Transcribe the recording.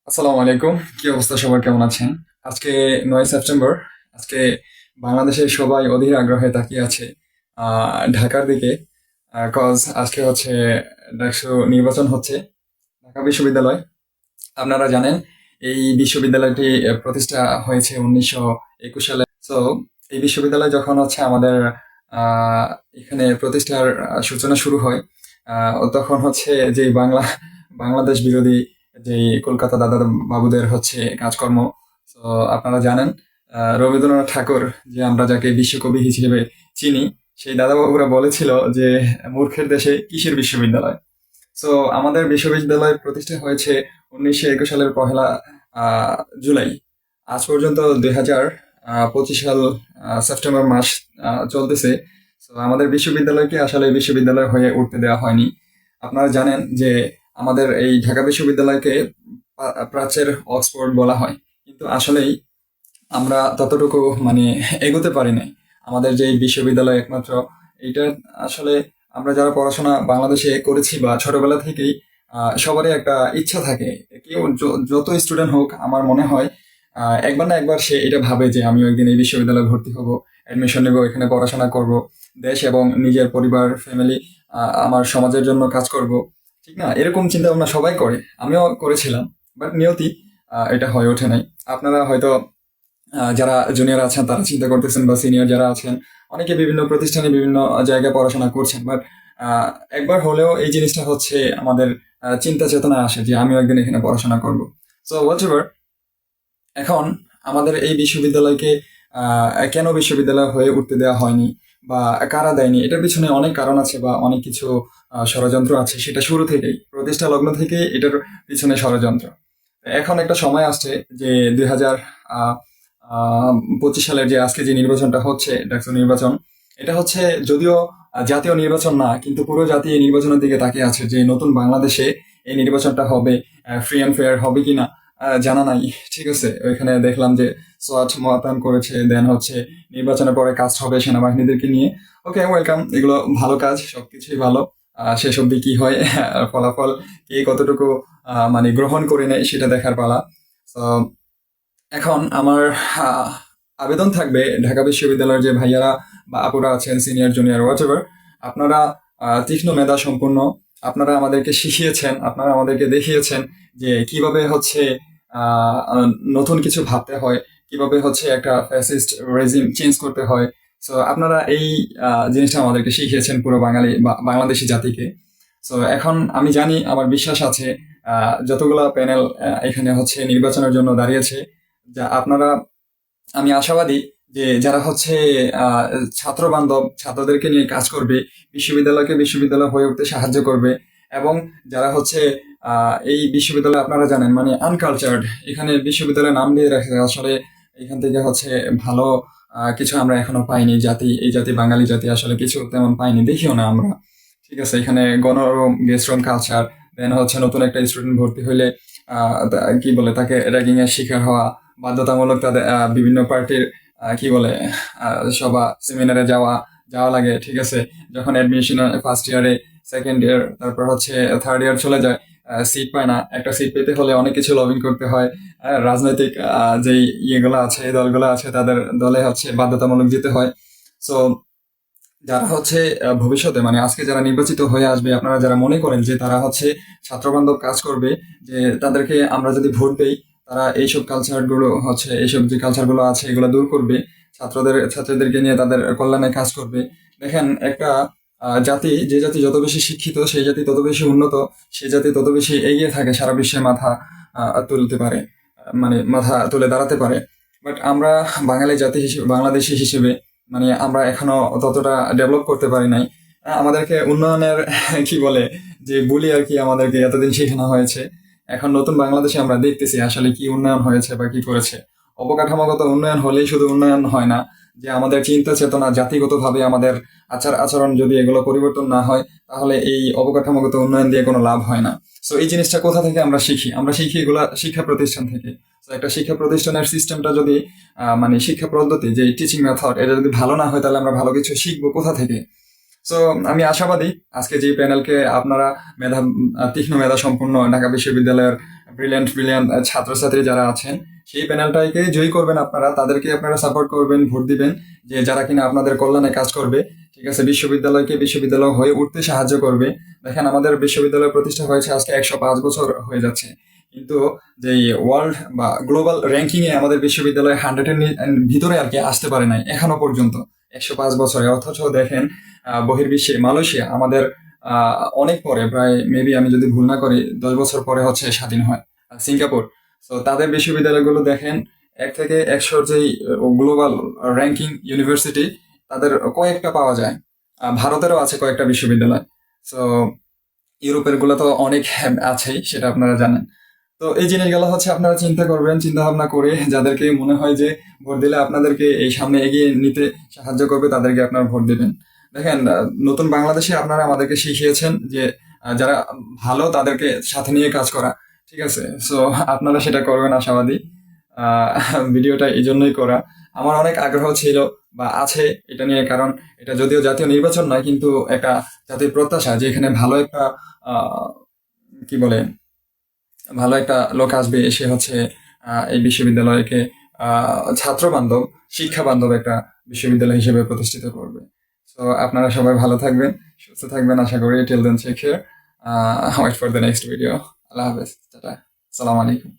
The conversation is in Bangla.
আসসালামু আলাইকুম। কি অবস্থা, সবার কেমন আছেন? আজকে 9 সেপ্টেম্বর। আজকে বাংলাদেশের সবাই অধীর আগ্রহে তাকিয়ে আছে ঢাকার দিকে। কজ আজকে হচ্ছে ডাকসু নির্বাচন হচ্ছে ঢাকা বিশ্ববিদ্যালয়। আপনারা জানেন এই বিশ্ববিদ্যালয়টি প্রতিষ্ঠা হয়েছে 1921 সালে। তো এই বিশ্ববিদ্যালয় যখন হচ্ছে আমাদের আহ, এখানে প্রতিষ্ঠার সূচনা শুরু হয়, তখন হচ্ছে যে বাংলাদেশ বিরোধী যে কলকাতা দাদা বাবুদের হচ্ছে কাজকর্ম। তো আপনারা জানেন রবীন্দ্রনাথ ঠাকুর, যে আমরা যাকে বিশ্বকবি হিসেবে চিনি, সেই দাদা বাবুরা বলেছিল যে মূর্খের দেশে কিসের বিশ্ববিদ্যালয়। সো আমাদের বিশ্ববিদ্যালয় প্রতিষ্ঠা হয়েছে 1921 সালের 1 জুলাই। আজ পর্যন্ত 2025 সাল সেপ্টেম্বর মাস চলতেছে। তো আমাদের বিশ্ববিদ্যালয়কে আসলে বিশ্ববিদ্যালয় হয়ে উঠতে দেওয়া হয়নি। আপনারা জানেন যে আমাদের এই ঢাকা বিশ্ববিদ্যালয়কে প্রাচ্যের অক্সফোর্ড বলা হয়, কিন্তু আসলেই আমরা ততটুকু মানে এগোতে পারি নাই। আমাদের যে বিশ্ববিদ্যালয় একমাত্র এইটা আসলে আমরা যারা পড়াশোনা বাংলাদেশে করেছি বা ছোটবেলা থেকেই সবারই একটা ইচ্ছা থাকে। কেউ যত স্টুডেন্ট হোক, আমার মনে হয় একবার না একবার সে এটা ভাবে যে আমিও একদিন এই বিশ্ববিদ্যালয়ে ভর্তি হব, অ্যাডমিশন নেব, এখানে পড়াশোনা করব, দেশ এবং নিজের পরিবার ফ্যামিলি আমার সমাজের জন্য কাজ করব। ঠিক না? এরকম চিন্তা ভাবনা সবাই করে, আমিও করেছিলাম। বাট নিয়তি এটা হয়ে ওঠে নাই। আপনারা হয়তো যারা জুনিয়র আছেন তারা চিন্তা করতেছেন, বা সিনিয়র যারা আছেন অনেকে বিভিন্ন প্রতিষ্ঠানে বিভিন্ন জায়গায় পড়াশোনা করছেন। বাট একবার হলেও এই জিনিসটা হচ্ছে আমাদের চিন্তা চেতনা আসে যে আমিও একদিন এখানে পড়াশোনা করব। সো হোয়াট এভার, এখন আমাদের এই বিশ্ববিদ্যালয়কে কেন বিশ্ববিদ্যালয় হয়ে উঠতে দেওয়া হয়নি বা কারা দেয়নি, এটার পিছনে অনেক কারণ আছে বা অনেক কিছু ষড়যন্ত্র আছে। সেটা শুরু থেকেই, প্রতিষ্ঠা লগ্ন থেকেই এটার পিছনে ষড়যন্ত্র। এখন একটা সময় আসছে যে 2025 সালের যে আজকে যে নির্বাচনটা হচ্ছে, ডাকসু নির্বাচন, এটা হচ্ছে যদিও জাতীয় নির্বাচন না, কিন্তু পুরো জাতি এই নির্বাচনের দিকে তাকিয়ে আছে যে নতুন বাংলাদেশে এই নির্বাচনটা হবে, ফ্রি অ্যান্ড ফেয়ার হবে কিনা জানা নাই। ঠিক আছে, ওইখানে দেখলাম যে সোয়াট মোতায়েন করেছে, দেন হচ্ছে নির্বাচনের পরে কাজ হবে সেনাবাহিনীদেরকে নিয়ে। ওকে, ওয়েলকাম, এগুলো ভালো কাজ, সবকিছুই ভালো। শেষ অব্দি কি হয়, ফলাফল কে কতটুকু মানে গ্রহণ করে নেয় সেটা দেখার পালা। তো এখন আমার আহ, আবেদন থাকবে ঢাকা বিশ্ববিদ্যালয়ের যে ভাইয়ারা বা আপুরা আছেন, সিনিয়র জুনিয়র হোয়াটএভার, আপনারা তীক্ষ্ণ মেধা সম্পন্ন, আপনারা আমাদেরকে শিখিয়েছেন, আপনারা আমাদেরকে দেখিয়েছেন যে কিভাবে হচ্ছে আহ, আহ, নতুন কিছু ভাবতে হয়, কিভাবে হচ্ছে একটা ফ্যাসিস্ট রেজিম চেঞ্জ করতে হয়। সো আপনারা এই জিনিসটা আমাদেরকে শিখিয়েছেন পুরো বাঙালি বা বাংলাদেশি জাতিকে। সো এখন আমি জানি, আমার বিশ্বাস আছে যতগুলা প্যানেল এখানে হচ্ছে নির্বাচনের জন্য দাঁড়িয়েছে, যা আপনারা, আমি আশাবাদী যে যারা হচ্ছে আহ, ছাত্র বান্ধব, ছাত্রদেরকে নিয়ে কাজ করবে, বিশ্ববিদ্যালয়কে বিশ্ববিদ্যালয় হয়ে উঠতে সাহায্য করবে। এবং যারা হচ্ছে এই বিশ্ববিদ্যালয়, আপনারা জানেন মানে আনকালচার্ড, এখানে বিশ্ববিদ্যালয়ের নাম দিয়ে রাখে আসলে এখান থেকে হচ্ছে ভালো কিছু আমরা এখনো পাইনি। এই জাতি বাঙালি জাতি আসলে কিছু তেমন পাইনি, দেখিও না আমরা। ঠিক আছে, এখানে গণরুম, গেস্ট রুম কালচার, দেন হচ্ছে নতুন একটা স্টুডেন্ট ভর্তি হইলে কি বলে তাকে র্যাগিং এর শিকার হওয়া, বাধ্যতামূলক তাদের বিভিন্ন পার্টির কি বলে সভা সেমিনারে যাওয়া যাওয়া লাগে। ঠিক আছে, যখন অ্যাডমিশন ফার্স্ট ইয়ারে, সেকেন্ড ইয়ার, তারপর হচ্ছে থার্ড ইয়ার চলে যায়, সিট পায় না। একটা সিট পেতে হলে অনেক কিছু লবিং করতে হয়। রাজনৈতিক যেই ইয়েগুলো আছে, দলগুলো আছে, তাদের দলে হচ্ছে বাধ্যতামূলক যেতে হয়। সো যারা হচ্ছে ভবিষ্যতে মানে আজকে যারা নির্বাচিত হয়ে আসবে, আপনারা যারা মনে করেন যে তারা হচ্ছে ছাত্রবান্ধব কাজ করবে, যে তাদেরকে আমরা যদি ভোট দেই, তারা এইসব কালচার গুলো হচ্ছে, এইসব যে কালচার গুলো আছে এগুলো দূর করবে, ছাত্রদেরকে নিয়ে তাদের কল্যাণে কাজ করবে। দেখেন, একটা যে জাতি যত বেশি শিক্ষিত, সেই জাতি তত বেশি উন্নত, সেই জাতি তত বেশি এগিয়ে থাকে, সারা বিশ্বে মাথা তুলতে পারে, মানে মাথা তুলে দাঁড়াতে পারে। বাট আমরা বাঙালি জাতি হিসেবে, বাংলাদেশি হিসেবে, মানে আমরা এখনো ততটা ডেভেলপ করতে পারি নাই। আমাদেরকে উন্নয়নের কি বলে যে বলি আর কি, আমাদেরকে এতদিন শেখানো হয়েছে। এখন নতুন বাংলাদেশে আমরা দেখতেছি আসলে কি উন্নয়ন হয়েছে বা কি করেছে। অবকাঠামোগত উন্নয়ন হলেই শুধু উন্নয়ন হয় না, যে আমাদের চিন্তা চেতনা, জাতিগতভাবে আমাদের আচার আচরণ যদি এগুলো পরিবর্তন না হয়, তাহলে এই অবকাঠামোগত উন্নয়ন দিয়ে কোনো লাভ হয় না। সো এই জিনিসটা কোথা থেকে আমরা শিখি? আমরা শিখি এগুলা শিক্ষা প্রতিষ্ঠান থেকে। তো একটা শিক্ষা প্রতিষ্ঠানের সিস্টেমটা যদি মানে শিক্ষা পদ্ধতি, যে টিচিং মেথড, এটা যদি ভালো না হয়, তাহলে আমরা ভালো কিছু শিখবো কোথা থেকে? সো আমি আশাবাদী আজকে যে প্যানেলকে আপনারা তীক্ষ্ণ মেধা সম্পন্ন ঢাকা বিশ্ববিদ্যালয়ের ব্রিলিয়ান্ট ব্রিলিয়ান্ট ছাত্রছাত্রী যারা আছেন, সেই প্যানেলটাকে জয়ী করবেন আপনারা, তাদেরকে আপনারা সাপোর্ট করবেন, ভোট দিবেন, যে যারা কিনা আপনাদের কল্যাণে কাজ করবে, ঠিক আছে, বিশ্ববিদ্যালয়কে বিশ্ববিদ্যালয় হয়ে উঠতে সাহায্য করবে। দেখেন আমাদের বিশ্ববিদ্যালয় প্রতিষ্ঠা হয়েছে আজকে 105 বছর হয়ে যাচ্ছে, কিন্তু যে ওয়ার্ল্ড বা গ্লোবাল র্যাঙ্কিং এ আমাদের বিশ্ববিদ্যালয় 100-এর ভিতরে আর কি আসতে পারে নাই এখনো পর্যন্ত 105 বছরে। অথচ দেখেন বহির্বিশ্বে মালয়েশিয়া আমাদের অনেক পরে, প্রায় মেবি আমি যদি ভুল না করি 10 বছর পরে হচ্ছে স্বাধীন হয়, সিঙ্গাপুর। তো তাদের বিশ্ববিদ্যালয়গুলো দেখেন 1 থেকে 100 যেই গ্লোবাল র্যাঙ্কিং ইউনিভার্সিটি তাদের কয়েকটা পাওয়া যায়। ভারতেরও আছে কয়েকটা বিশ্ববিদ্যালয়। সো ইউরোপের গুলো তো অনেক আছেই, সেটা আপনারা জানেন। তো এই জিনিসগুলো হচ্ছে আপনারা চিন্তা করবেন, চিন্তা ভাবনা করে যাদেরকে মনে হয় যে ভোট দিলে আপনাদেরকে এই সামনে এগিয়ে নিতে সাহায্য করবে, তাদেরকে আপনারা ভোট দিবেন। দেখেন নতুন বাংলাদেশে আপনারা আমাদেরকে শিখিয়েছেন যে যারা ভালো তাদেরকে সাথে নিয়ে কাজ করা, ঠিক আছে। সো আপনারা সেটা করবেন আশাবাদী। ভিডিওটা এই জন্যই করা, আমার অনেক আগ্রহ ছিল বা আছে এটা নিয়ে, কারণ এটা যদিও জাতীয় নির্বাচন নয়, কিন্তু একটা জাতীয় প্রত্যাশা যে এখানে ভালো একটা কি বলে, ভালো একটা লোক আসবে, এসে হচ্ছে এই বিশ্ববিদ্যালয়কে ছাত্র বান্ধব, শিক্ষা বান্ধব একটা বিশ্ববিদ্যালয় হিসেবে প্রতিষ্ঠিত করবে। তো আপনারা সবাই ভালো থাকবেন, সুস্থ থাকবেন আশা করি। Till then take care, wait for the next video. আল্লাহ হাফেজ, টাটা, আসসালামু আলাইকুম।